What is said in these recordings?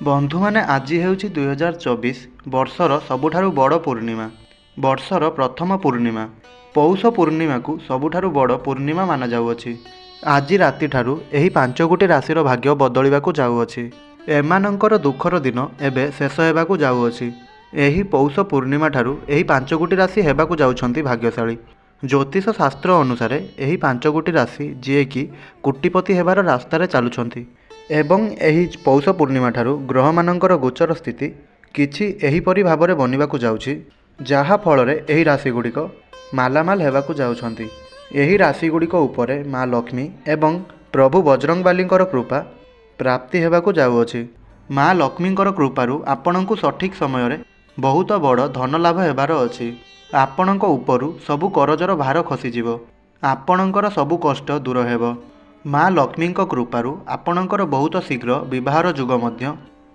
बंधु मैंने आज ହେଉଛି 2024 ବର୍ଷର ସବୁଠାରୁ ବଡ଼ ପୂର୍ଣ୍ଣିମା। ବର୍ଷର ପ୍ରଥମ ପୂର୍ଣ୍ଣିମା ପୌଷ ପୂର୍ଣ୍ଣିମାକୁ ସବୁଠାରୁ ବଡ଼ ପୂର୍ଣ୍ଣିମା ମାନାଯାଉଅଛି। ଆଜି ରାତିଠାରୁ ଏହି 5ଗୋଟି ରାଶିର ଭାଗ୍ୟ ବଦଳିବାକୁ ଯାଉଅଛି। ଏମାନଙ୍କର ଦୁଃଖର ଦିନ ଏବେ ଶେଷ ହେବାକୁ ଯାଉଅଛି। ଏହି ପୌଷ ପୂର୍ଣ୍ଣିମା ଠାରୁ ଏହି 5ଗୋଟି ରାଶି ହେବାକୁ ଯାଉଛନ୍ତି ଭାଗ୍ୟଶାଳୀ। ଜ୍ୟୋତିଷ ଶାସ୍ତ୍ର ଅନୁସାରେ ଏହି 5ଗୋଟି ରାଶି ଯିଏକି କୋଟିପତି ହେବାର ରାସ୍ତାରେ ଚାଲୁଛନ୍ତି ଏବଂ ଏହି ପୌଷ ପୂର୍ଣ୍ଣିମା ଠାରୁ ଗ୍ରହମାନଙ୍କର ଗୋଚର ସ୍ଥିତି କିଛି ଏହିପରି ଭାବରେ ବନିବାକୁ ଯାଉଛି, ଯାହା ଫଳରେ ଏହି ରାଶିଗୁଡ଼ିକ ମାଲାମାଲ ହେବାକୁ ଯାଉଛନ୍ତି। ଏହି ରାଶିଗୁଡ଼ିକ ଉପରେ ମା ଲକ୍ଷ୍ମୀ ଏବଂ ପ୍ରଭୁ ବଜରଙ୍ଗବାଲୀଙ୍କର କୃପା ପ୍ରାପ୍ତି ହେବାକୁ ଯାଉଅଛି। ମା ଲକ୍ଷ୍ମୀଙ୍କର କୃପାରୁ ଆପଣଙ୍କୁ ସଠିକ୍ ସମୟରେ ବହୁତ ବଡ଼ ଧନ ଲାଭ ହେବାର ଅଛି। ଆପଣଙ୍କ ଉପରୁ ସବୁ କରଜର ଭାର ଖସିଯିବ। ଆପଣଙ୍କର ସବୁ କଷ୍ଟ ଦୂର ହେବ। ମା ଲକ୍ଷ୍ମୀଙ୍କ କୃପାରୁ ଆପଣଙ୍କର ବହୁତ ଶୀଘ୍ର ବିବାହର ଯୁଗ ମଧ୍ୟ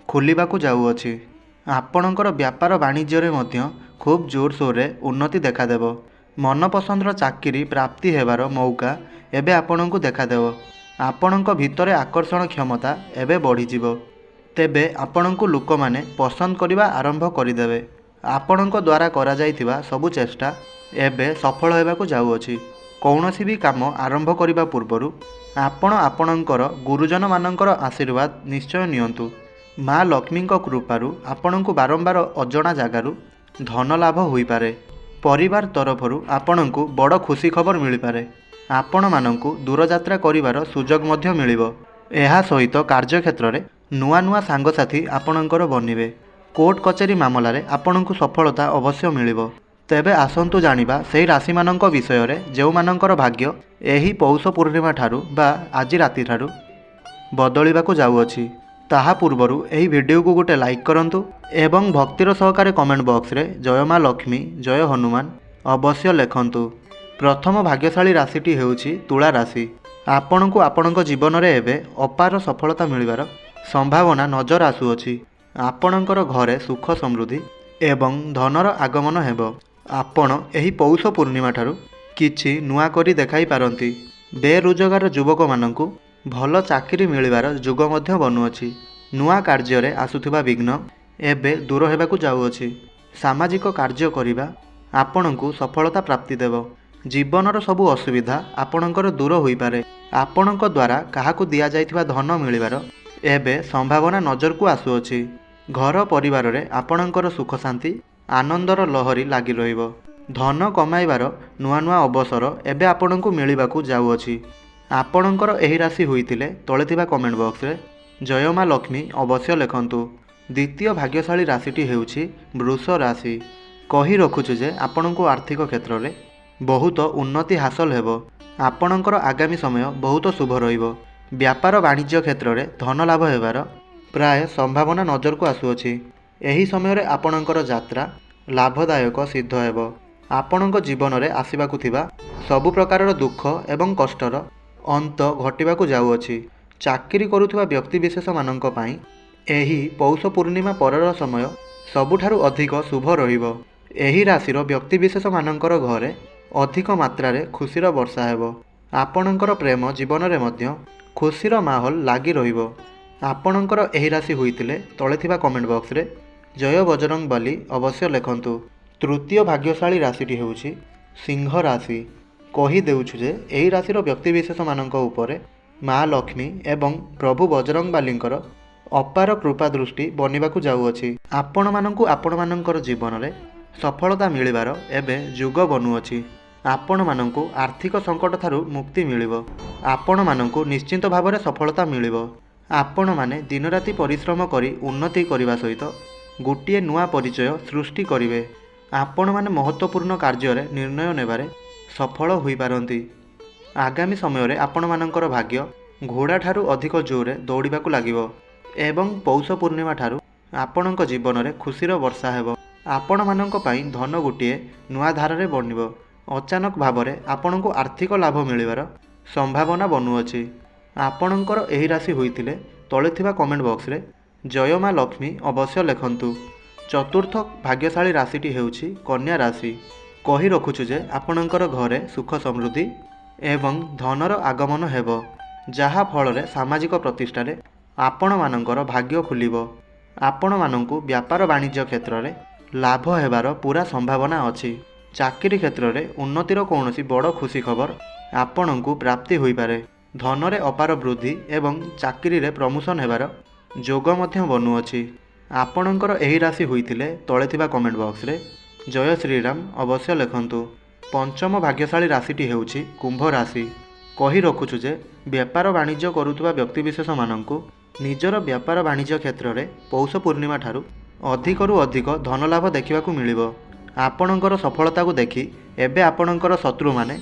ଖୋଲିବାକୁ ଯାଉଅଛି। ଆପଣଙ୍କର ବ୍ୟାପାର ବାଣିଜ୍ୟରେ ମଧ୍ୟ ଖୁବ୍ ଜୋରସୋରରେ ଉନ୍ନତି ଦେଖାଦେବ। ମନପସନ୍ଦର ଚାକିରି ପ୍ରାପ୍ତି ହେବାର ମୌକା ଏବେ ଆପଣଙ୍କୁ ଦେଖାଦେବ। ଆପଣଙ୍କ ଭିତରେ ଆକର୍ଷଣ କ୍ଷମତା ଏବେ ବଢ଼ିଯିବ। ତେବେ ଆପଣଙ୍କୁ ଲୋକମାନେ ପସନ୍ଦ କରିବା ଆରମ୍ଭ କରିଦେବେ। ଆପଣଙ୍କ ଦ୍ୱାରା କରାଯାଇଥିବା ସବୁ ଚେଷ୍ଟା ଏବେ ସଫଳ ହେବାକୁ ଯାଉଅଛି। କୌଣସି ବି କାମ ଆରମ୍ଭ କରିବା ପୂର୍ବରୁ ଆପଣ ଆପଣଙ୍କର ଗୁରୁଜନମାନଙ୍କର ଆଶୀର୍ବାଦ ନିଶ୍ଚୟ ନିଅନ୍ତୁ। ମା ଲକ୍ଷ୍ମୀଙ୍କ କୃପାରୁ ଆପଣଙ୍କୁ ବାରମ୍ବାର ଅଜଣା ଜାଗାରୁ ଧନ ଲାଭ ହୋଇପାରେ। ପରିବାର ତରଫରୁ ଆପଣଙ୍କୁ ବଡ଼ ଖୁସି ଖବର ମିଳିପାରେ। ଆପଣମାନଙ୍କୁ ଦୂରଯାତ୍ରା କରିବାର ସୁଯୋଗ ମଧ୍ୟ ମିଳିବ। ଏହା ସହିତ କାର୍ଯ୍ୟକ୍ଷେତ୍ରରେ ନୂଆ ନୂଆ ସାଙ୍ଗସାଥି ଆପଣଙ୍କର ବନିବେ। କୋର୍ଟ କଚେରୀ ମାମଲାରେ ଆପଣଙ୍କୁ ସଫଳତା ଅବଶ୍ୟ ମିଳିବ। ତେବେ ଆସନ୍ତୁ ଜାଣିବା ସେହି ରାଶିମାନଙ୍କ ବିଷୟରେ ଯେଉଁମାନଙ୍କର ଭାଗ୍ୟ ଏହି ପୌଷ ପୂର୍ଣ୍ଣିମା ଠାରୁ ବା ଆଜି ରାତିଠାରୁ ବଦଳିବାକୁ ଯାଉଅଛି। ତାହା ପୂର୍ବରୁ ଏହି ଭିଡ଼ିଓକୁ ଗୋଟେ ଲାଇକ୍ କରନ୍ତୁ ଏବଂ ଭକ୍ତିର ସହକାରେ କମେଣ୍ଟ ବକ୍ସରେ ଜୟ ମା ଲକ୍ଷ୍ମୀ ଜୟ ହନୁମାନ ଅବଶ୍ୟ ଲେଖନ୍ତୁ। ପ୍ରଥମ ଭାଗ୍ୟଶାଳୀ ରାଶିଟି ହେଉଛି ତୁଳା ରାଶି। ଆପଣଙ୍କୁ ଆପଣଙ୍କ ଜୀବନରେ ଏବେ ଅପାର ସଫଳତା ମିଳିବାର ସମ୍ଭାବନା ନଜର ଆସୁଅଛି। ଆପଣଙ୍କର ଘରେ ସୁଖ ସମୃଦ୍ଧି ଏବଂ ଧନର ଆଗମନ ହେବ। ଆପଣ ଏହି ପୌଷ ପୂର୍ଣ୍ଣିମା ଠାରୁ କିଛି ନୂଆ କରି ଦେଖାଇ ପାରନ୍ତି। ବେରୋଜଗାର ଯୁବକମାନଙ୍କୁ ଭଲ ଚାକିରି ମିଳିବାର ଯୁଗ ମଧ୍ୟ ବନୁଅଛି। ନୂଆ କାର୍ଯ୍ୟରେ ଆସୁଥିବା ବିଘ୍ନ ଏବେ ଦୂର ହେବାକୁ ଯାଉଅଛି। ସାମାଜିକ କାର୍ଯ୍ୟ କରିବା ଆପଣଙ୍କୁ ସଫଳତା ପ୍ରାପ୍ତି ଦେବ। ଜୀବନର ସବୁ ଅସୁବିଧା ଆପଣଙ୍କର ଦୂର ହୋଇପାରେ। ଆପଣଙ୍କ ଦ୍ୱାରା କାହାକୁ ଦିଆଯାଇଥିବା ଧନ ମିଳିବାର ଏବେ ସମ୍ଭାବନା ନଜରକୁ ଆସୁଅଛି। ଘର ପରିବାରରେ ଆପଣଙ୍କର ସୁଖ ଶାନ୍ତି ଆନନ୍ଦର ଲହରୀ ଲାଗି ରହିବ। ଧନ କମାଇବାର ନୂଆ ନୂଆ ଅବସର ଏବେ ଆପଣଙ୍କୁ ମିଳିବାକୁ ଯାଉଅଛି। ଆପଣଙ୍କର ଏହି ରାଶି ହୋଇଥିଲେ ତଳେ ଥିବା କମେଣ୍ଟ ବକ୍ସରେ ଜୟ ମା ଲକ୍ଷ୍ମୀ ଅବଶ୍ୟ ଲେଖନ୍ତୁ। ଦ୍ୱିତୀୟ ଭାଗ୍ୟଶାଳୀ ରାଶିଟି ହେଉଛି ବୃଷ ରାଶି। କହି ରଖୁଛୁ ଯେ ଆପଣଙ୍କୁ ଆର୍ଥିକ କ୍ଷେତ୍ରରେ ବହୁତ ଉନ୍ନତି ହାସଲ ହେବ। ଆପଣଙ୍କର ଆଗାମୀ ସମୟ ବହୁତ ଶୁଭ ରହିବ। ବ୍ୟାପାର ବାଣିଜ୍ୟ କ୍ଷେତ୍ରରେ ଧନ ଲାଭ ହେବାର ପ୍ରାୟ ସମ୍ଭାବନା ନଜରକୁ ଆସୁଅଛି। ଏହି ସମୟରେ ଆପଣଙ୍କର ଯାତ୍ରା ଲାଭଦାୟକ ସିଦ୍ଧ ହେବ। ଆପଣଙ୍କ ଜୀବନରେ ଆସିବାକୁ ଥିବା ସବୁ ପ୍ରକାରର ଦୁଃଖ ଏବଂ କଷ୍ଟର ଅନ୍ତ ଘଟିବାକୁ ଯାଉଅଛି। ଚାକିରି କରୁଥିବା ବ୍ୟକ୍ତିବିଶେଷମାନଙ୍କ ପାଇଁ ଏହି ପୌଷ ପୂର୍ଣ୍ଣିମା ପରର ସମୟ ସବୁଠାରୁ ଅଧିକ ଶୁଭ ରହିବ। ଏହି ରାଶିର ବ୍ୟକ୍ତିବିଶେଷମାନଙ୍କର ଘରେ ଅଧିକ ମାତ୍ରାରେ ଖୁସିର ବର୍ଷା ହେବ। ଆପଣଙ୍କର ପ୍ରେମ ଜୀବନରେ ମଧ୍ୟ ଖୁସିର ମାହୋଲ ଲାଗି ରହିବ। ଆପଣଙ୍କର ଏହି ରାଶି ହୋଇଥିଲେ ତଳେ ଥିବା କମେଣ୍ଟ ବକ୍ସରେ ଜୟ ବଜରଙ୍ଗବାଲି ଅବଶ୍ୟ ଲେଖନ୍ତୁ। ତୃତୀୟ ଭାଗ୍ୟଶାଳୀ ରାଶିଟି ହେଉଛି ସିଂହ ରାଶି। କହିଦେଉଛୁ ଯେ ଏହି ରାଶିର ବ୍ୟକ୍ତିବିଶେଷମାନଙ୍କ ଉପରେ ମା ଲକ୍ଷ୍ମୀ ଏବଂ ପ୍ରଭୁ ବଜରଙ୍ଗବାଲୀଙ୍କର ଅପାର କୃପା ଦୃଷ୍ଟି ବନିବାକୁ ଯାଉଅଛି। ଆପଣମାନଙ୍କୁ ଆପଣମାନଙ୍କର ଜୀବନରେ ସଫଳତା ମିଳିବାର ଏବେ ଯୁଗ ବନୁଅଛି। ଆପଣମାନଙ୍କୁ ଆର୍ଥିକ ସଙ୍କଟ ଠାରୁ ମୁକ୍ତି ମିଳିବ। ଆପଣମାନଙ୍କୁ ନିଶ୍ଚିତ ଭାବରେ ସଫଳତା ମିଳିବ। ଆପଣମାନେ ଦିନରାତି ପରିଶ୍ରମ କରି ଉନ୍ନତି କରିବା ସହିତ ଗୋଟିଏ ନୂଆ ପରିଚୟ ସୃଷ୍ଟି କରିବେ। ଆପଣମାନେ ମହତ୍ତ୍ୱପୂର୍ଣ୍ଣ କାର୍ଯ୍ୟରେ ନିର୍ଣ୍ଣୟ ନେବାରେ ସଫଳ ହୋଇପାରନ୍ତି। ଆଗାମୀ ସମୟରେ ଆପଣମାନଙ୍କର ଭାଗ୍ୟ ଘୋଡ଼ାଠାରୁ ଅଧିକ ଜୋରରେ ଦୌଡ଼ିବାକୁ ଲାଗିବ ଏବଂ ପୌଷ ପୂର୍ଣ୍ଣିମା ଠାରୁ ଆପଣଙ୍କ ଜୀବନରେ ଖୁସିର ବର୍ଷା ହେବ। ଆପଣମାନଙ୍କ ପାଇଁ ଧନ ଗୋଟିଏ ନୂଆ ଧାରାରେ ବନିବ। ଅଚାନକ ଭାବରେ ଆପଣଙ୍କୁ ଆର୍ଥିକ ଲାଭ ମିଳିବାର ସମ୍ଭାବନା ବନୁଅଛି। ଆପଣଙ୍କର ଏହି ରାଶି ହୋଇଥିଲେ ତଳେ ଥିବା କମେଣ୍ଟ ବକ୍ସରେ ଜୟ ମା ଲକ୍ଷ୍ମୀ ଅବଶ୍ୟ ଲେଖନ୍ତୁ। ଚତୁର୍ଥ ଭାଗ୍ୟଶାଳୀ ରାଶିଟି ହେଉଛି କନ୍ୟା ରାଶି। କହି ରଖୁଛୁ ଯେ ଆପଣଙ୍କର ଘରେ ସୁଖ ସମୃଦ୍ଧି ଏବଂ ଧନର ଆଗମନ ହେବ, ଯାହା ଫଳରେ ସାମାଜିକ ପ୍ରତିଷ୍ଠାରେ ଆପଣମାନଙ୍କର ଭାଗ୍ୟ ଖୋଲିବ। ଆପଣମାନଙ୍କୁ ବ୍ୟାପାର ବାଣିଜ୍ୟ କ୍ଷେତ୍ରରେ ଲାଭ ହେବାର ପୁରା ସମ୍ଭାବନା ଅଛି। ଚାକିରି କ୍ଷେତ୍ରରେ ଉନ୍ନତିର କୌଣସି ବଡ଼ ଖୁସି ଖବର ଆପଣଙ୍କୁ ପ୍ରାପ୍ତି ହୋଇପାରେ। ଧନରେ ଅପାର ବୃଦ୍ଧି ଏବଂ ଚାକିରିରେ ପ୍ରମୋସନ୍ ହେବାର ଯୋଗ ମଧ୍ୟ ବନୁଅଛି। ଆପଣଙ୍କର ଏହି ରାଶି ହୋଇଥିଲେ ତଳେ ଥିବା କମେଣ୍ଟ ବକ୍ସରେ ଜୟ ଶ୍ରୀରାମ ଅବଶ୍ୟ ଲେଖନ୍ତୁ। ପଞ୍ଚମ ଭାଗ୍ୟଶାଳୀ ରାଶିଟି ହେଉଛି କୁମ୍ଭ ରାଶି। କହି ରଖୁଛୁ ଯେ ବେପାର ବାଣିଜ୍ୟ କରୁଥିବା ବ୍ୟକ୍ତିବିଶେଷମାନଙ୍କୁ ନିଜର ବ୍ୟାପାର ବାଣିଜ୍ୟ କ୍ଷେତ୍ରରେ ପୌଷ ପୂର୍ଣ୍ଣିମା ଠାରୁ ଅଧିକରୁ ଅଧିକ ଧନଲାଭ ଦେଖିବାକୁ ମିଳିବ। ଆପଣଙ୍କର ସଫଳତାକୁ ଦେଖି ଏବେ ଆପଣଙ୍କର ଶତ୍ରୁମାନେ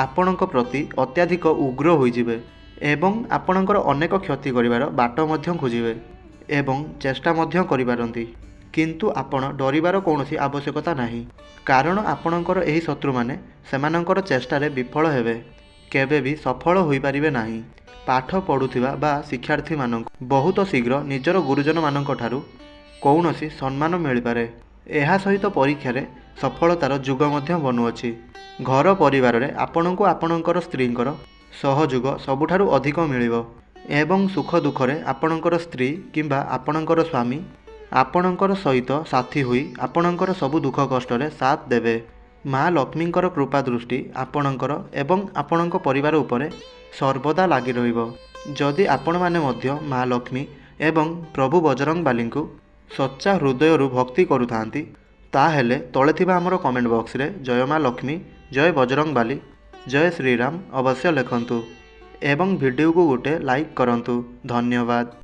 ଆପଣଙ୍କ ପ୍ରତି ଅତ୍ୟଧିକ ଉଗ୍ର ହୋଇଯିବେ ଏବଂ ଆପଣଙ୍କର ଅନେକ କ୍ଷତି କରିବାର ବାଟ ମଧ୍ୟ ଖୋଜିବେ ଏବଂ ଚେଷ୍ଟା ମଧ୍ୟ କରିପାରନ୍ତି। କିନ୍ତୁ ଆପଣ ଡରିବାର କୌଣସି ଆବଶ୍ୟକତା ନାହିଁ, କାରଣ ଆପଣଙ୍କର ଏହି ଶତ୍ରୁମାନେ ସେମାନଙ୍କର ଚେଷ୍ଟାରେ ବିଫଳ ହେବେ, କେବେ ବି ସଫଳ ହୋଇପାରିବେ ନାହିଁ। ପାଠ ପଢ଼ୁଥିବା ବା ଶିକ୍ଷାର୍ଥୀମାନଙ୍କୁ ବହୁତ ଶୀଘ୍ର ନିଜର ଗୁରୁଜନମାନଙ୍କ ଠାରୁ କୌଣସି ସମ୍ମାନ ମିଳିପାରେ। ଏହା ସହିତ ପରୀକ୍ଷାରେ ସଫଳତାର ଯୁଗ ମଧ୍ୟ ବନୁଅଛି। ଘର ପରିବାରରେ ଆପଣଙ୍କୁ ଆପଣଙ୍କର ସ୍ତ୍ରୀଙ୍କର ସହଯୋଗ ସବୁଠାରୁ ଅଧିକ ମିଳିବ ଏବଂ ସୁଖ ଦୁଃଖରେ ଆପଣଙ୍କର ସ୍ତ୍ରୀ କିମ୍ବା ଆପଣଙ୍କର ସ୍ୱାମୀ ଆପଣଙ୍କର ସହିତ ସାଥୀ ହୋଇ ଆପଣଙ୍କର ସବୁ ଦୁଃଖ କଷ୍ଟରେ ସାଥ ଦେବେ। ମା ଲକ୍ଷ୍ମୀଙ୍କର କୃପା ଦୃଷ୍ଟି ଆପଣଙ୍କର ଏବଂ ଆପଣଙ୍କ ପରିବାର ଉପରେ ସର୍ବଦା ଲାଗି ରହିବ। ଯଦି ଆପଣମାନେ ମଧ୍ୟ ମା ଲକ୍ଷ୍ମୀ ଏବଂ ପ୍ରଭୁ ବଜରଙ୍ଗବାଲୀଙ୍କୁ ସଚ୍ଚା ହୃଦୟରୁ ଭକ୍ତି କରୁଥାନ୍ତି, ତାହେଲେ ତଳେ ଥିବା ଆମର କମେଣ୍ଟ ବକ୍ସରେ ଜୟ ମା ଲକ୍ଷ୍ମୀ, ଜୟ ବଜରଙ୍ଗବାଲି, ଜୟ ଶ୍ରୀରାମ ଅବଶ୍ୟ ଲେଖନ୍ତୁ ଏବଂ ଭିଡ଼ିଓକୁ ଗୋଟେ ଲାଇକ୍ କରନ୍ତୁ। ଧନ୍ୟବାଦ।